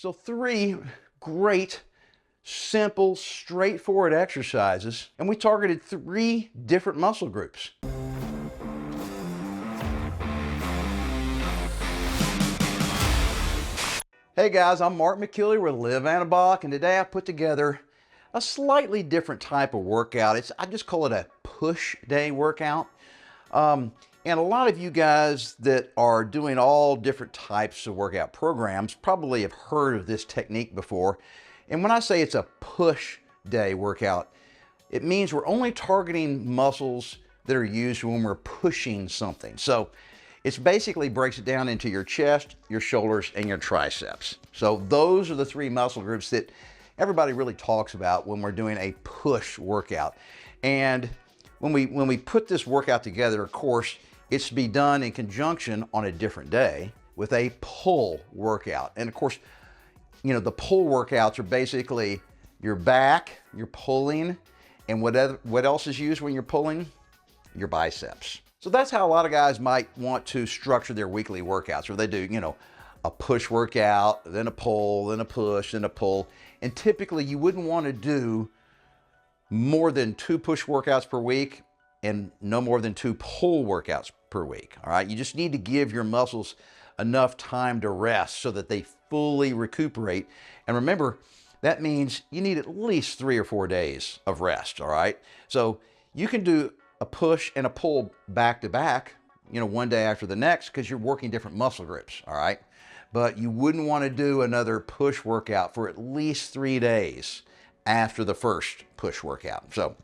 So 3 great, simple, straightforward exercises, and we targeted 3 different muscle groups. Hey guys, I'm Mark McKillier with Live Anabolic, and today I put together a slightly different type of workout. I just call it a push day workout. And a lot of you guys that are doing all different types of workout programs probably have heard of this technique before. And when I say it's a push day workout, it means we're only targeting muscles that are used when we're pushing something. So it basically breaks it down into your chest, your shoulders, and your triceps. So those are the 3 muscle groups that everybody really talks about when we're doing a push workout. And when we put this workout together, of course, it's to be done in conjunction on a different day with a pull workout. And of course, you know, the pull workouts are basically your back, you're pulling, and what else is used when you're pulling? Your biceps. So that's how a lot of guys might want to structure their weekly workouts, where they do, you know, a push workout, then a pull, then a push, then a pull. And typically you wouldn't want to do more than 2 push workouts per week and no more than 2 pull workouts per week. All right, you just need to give your muscles enough time to rest so that they fully recuperate. And remember, that means you need at least 3 or 4 days of rest. All right, so you can do a push and a pull back to back, you know, one day after the next, because you're working different muscle groups. All right, but you wouldn't want to do another push workout for at least 3 days after the first push workout. So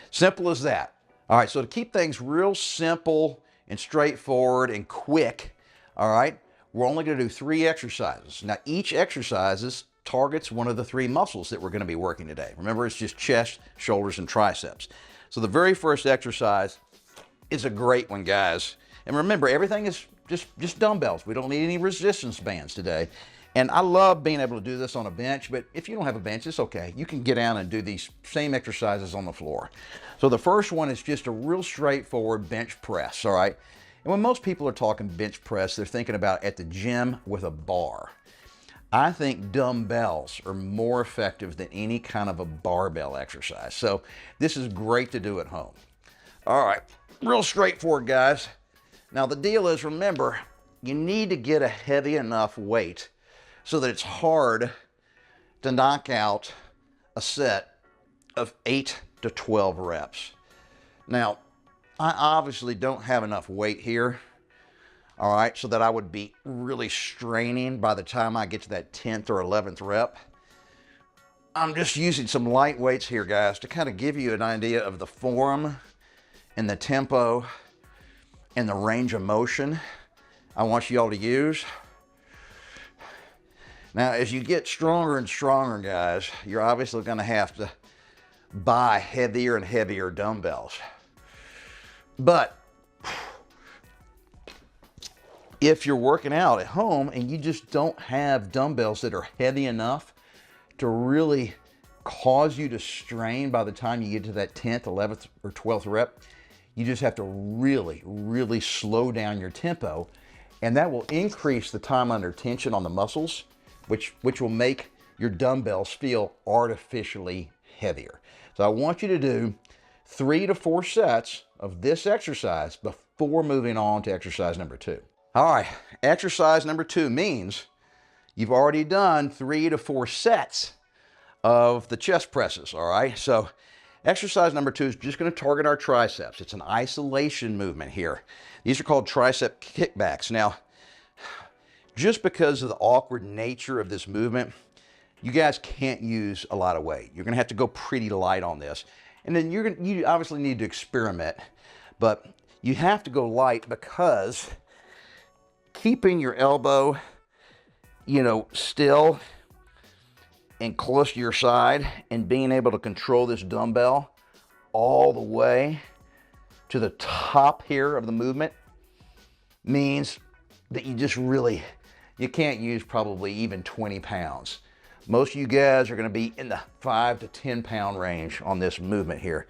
simple as that. All right, so to keep things real simple and straightforward and quick, all right, we're only going to do 3 exercises. Now, each exercise targets one of the 3 muscles that we're going to be working today. Remember, it's just chest, shoulders, and triceps. So the very first exercise is a great one, guys. And remember, everything is just dumbbells. We don't need any resistance bands today. And I love being able to do this on a bench, but if you don't have a bench, it's okay. You can get down and do these same exercises on the floor. So the first one is just a real straightforward bench press, all right? And when most people are talking bench press, they're thinking about at the gym with a bar. I think dumbbells are more effective than any kind of a barbell exercise. So this is great to do at home. All right, real straightforward, guys. Now the deal is, remember, you need to get a heavy enough weight so that it's hard to knock out a set of 8 to 12 reps. Now, I obviously don't have enough weight here, all right, so that I would be really straining by the time I get to that 10th or 11th rep. I'm just using some light weights here, guys, to kind of give you an idea of the form and the tempo and the range of motion I want you all to use. Now, as you get stronger and stronger, guys, you're obviously going to have to buy heavier and heavier dumbbells. But if you're working out at home and you just don't have dumbbells that are heavy enough to really cause you to strain by the time you get to that 10th, 11th, or 12th rep, you just have to really, really slow down your tempo, and that will increase the time under tension on the muscles, which will make your dumbbells feel artificially heavier. So I want you to do 3 to 4 sets of this exercise before moving on to exercise number 2. All right, exercise number 2 means you've already done 3 to 4 sets of the chest presses, all right? So exercise number 2 is just going to target our triceps. It's an isolation movement here. These are called tricep kickbacks. Now, just because of the awkward nature of this movement, you guys can't use a lot of weight. You're going to have to go pretty light on this. And then you obviously need to experiment, but you have to go light because keeping your elbow, you know, still and close to your side and being able to control this dumbbell all the way to the top here of the movement means that you can't use probably even 20 pounds. Most of you guys are going to be in the 5 to 10 pound range on this movement here.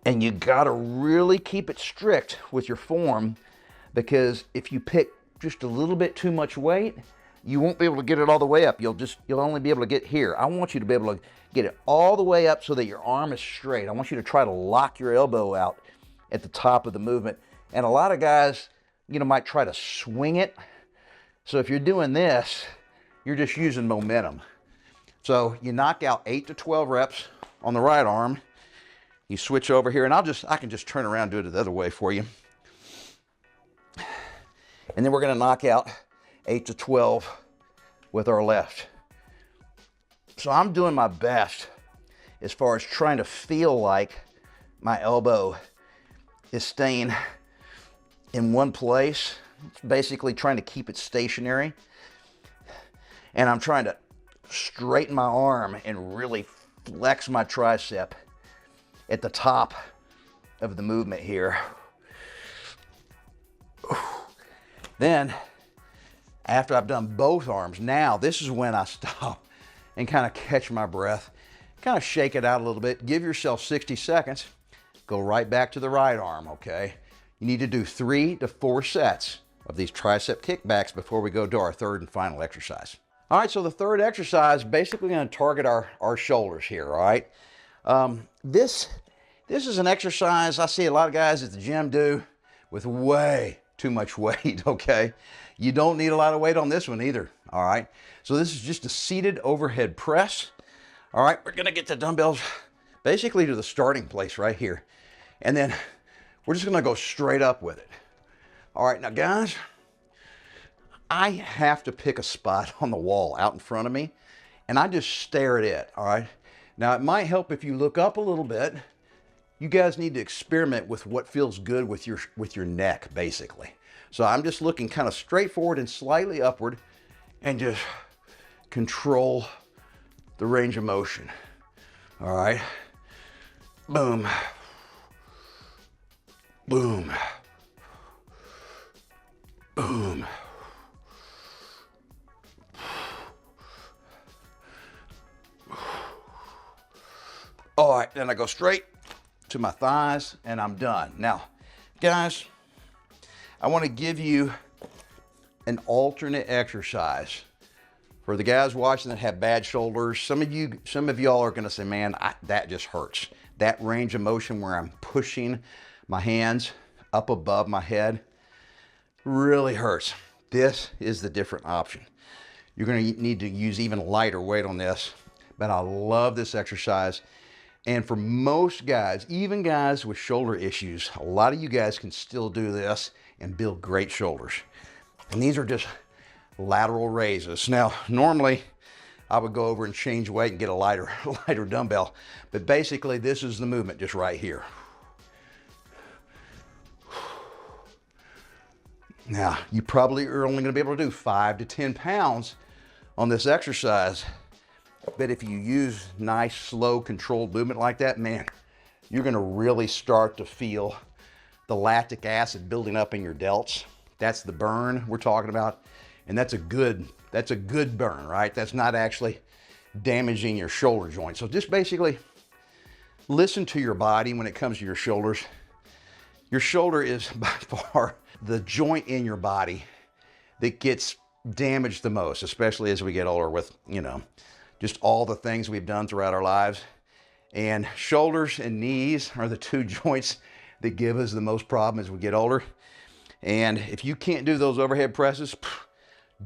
And you got to really keep it strict with your form, because if you pick just a little bit too much weight, you won't be able to get it all the way up. You'll only be able to get here. I want you to be able to get it all the way up so that your arm is straight. I want you to try to lock your elbow out at the top of the movement. And a lot of guys, might try to swing it. So if you're doing this, you're just using momentum. So you knock out 8 to 12 reps on the right arm. You switch over here, and I can just turn around and do it the other way for you. And then we're going to knock out 8 to 12 with our left. So I'm doing my best as far as trying to feel like my elbow is staying in one place. It's basically trying to keep it stationary. And I'm trying to straighten my arm and really flex my tricep at the top of the movement here. Then, after I've done both arms, now this is when I stop and kind of catch my breath, kind of shake it out a little bit, give yourself 60 seconds, go right back to the right arm, okay? You need to do 3 to 4 sets of these tricep kickbacks before we go to our third and final exercise. All right, so the third exercise, basically going to target our shoulders here, all right? This is an exercise I see a lot of guys at the gym do with way too much weight, okay? You don't need a lot of weight on this one either, all right? So this is just a seated overhead press. All right, we're gonna get the dumbbells basically to the starting place right here. And then we're just gonna go straight up with it. All right, now guys, I have to pick a spot on the wall out in front of me, and I just stare at it, all right? Now, it might help if you look up a little bit. You guys need to experiment with what feels good with your neck, basically. So I'm just looking kind of straight forward and slightly upward and just control the range of motion. All right. Boom. Boom. Boom. All right, then I go straight to my thighs and I'm done. Now, guys, I want to give you an alternate exercise for the guys watching that have bad shoulders. Some of y'all are going to say, man, that just hurts. That range of motion where I'm pushing my hands up above my head really hurts. This is the different option. You're going to need to use even lighter weight on this, but I love this exercise. And for most guys, even guys with shoulder issues, a lot of you guys can still do this and build great shoulders. And these are just lateral raises. Now, normally I would go over and change weight and get a lighter dumbbell, but basically this is the movement just right here. Now, you probably are only gonna be able to do 5 to 10 pounds on this exercise, but if you use nice, slow, controlled movement like that, man, you're gonna really start to feel the lactic acid building up in your delts. That's the burn we're talking about. And that's a good burn, right? That's not actually damaging your shoulder joint. So just basically listen to your body when it comes to your shoulders. Your shoulder is by far the joint in your body that gets damaged the most, especially as we get older with, just all the things we've done throughout our lives. And shoulders and knees are the two joints that give us the most problem as we get older. And if you can't do those overhead presses,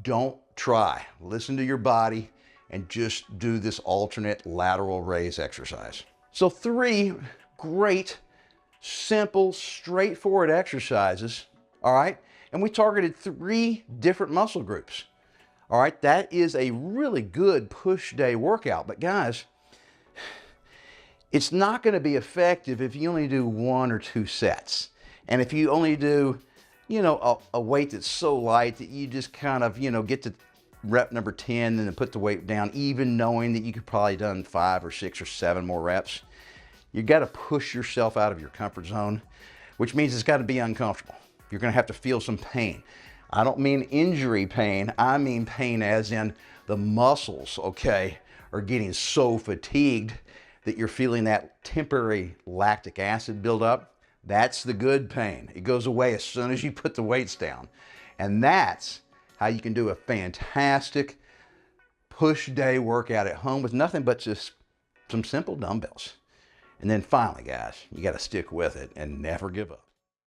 don't try. Listen to your body and just do this alternate lateral raise exercise. So 3 great, simple, straightforward exercises, all right? And we targeted 3 different muscle groups. All right, that is a really good push day workout. But guys, it's not going to be effective if you only do 1 or 2 sets. And if you only do, a weight that's so light that you just kind of, get to rep number 10 and then put the weight down, even knowing that you could probably done 5 or 6 or 7 more reps. You got to push yourself out of your comfort zone, which means it's got to be uncomfortable. You're going to have to feel some pain. I don't mean injury pain. I mean pain as in the muscles, okay, are getting so fatigued that you're feeling that temporary lactic acid buildup. That's the good pain. It goes away as soon as you put the weights down. And that's how you can do a fantastic push day workout at home with nothing but just some simple dumbbells. And then finally, guys, you got to stick with it and never give up.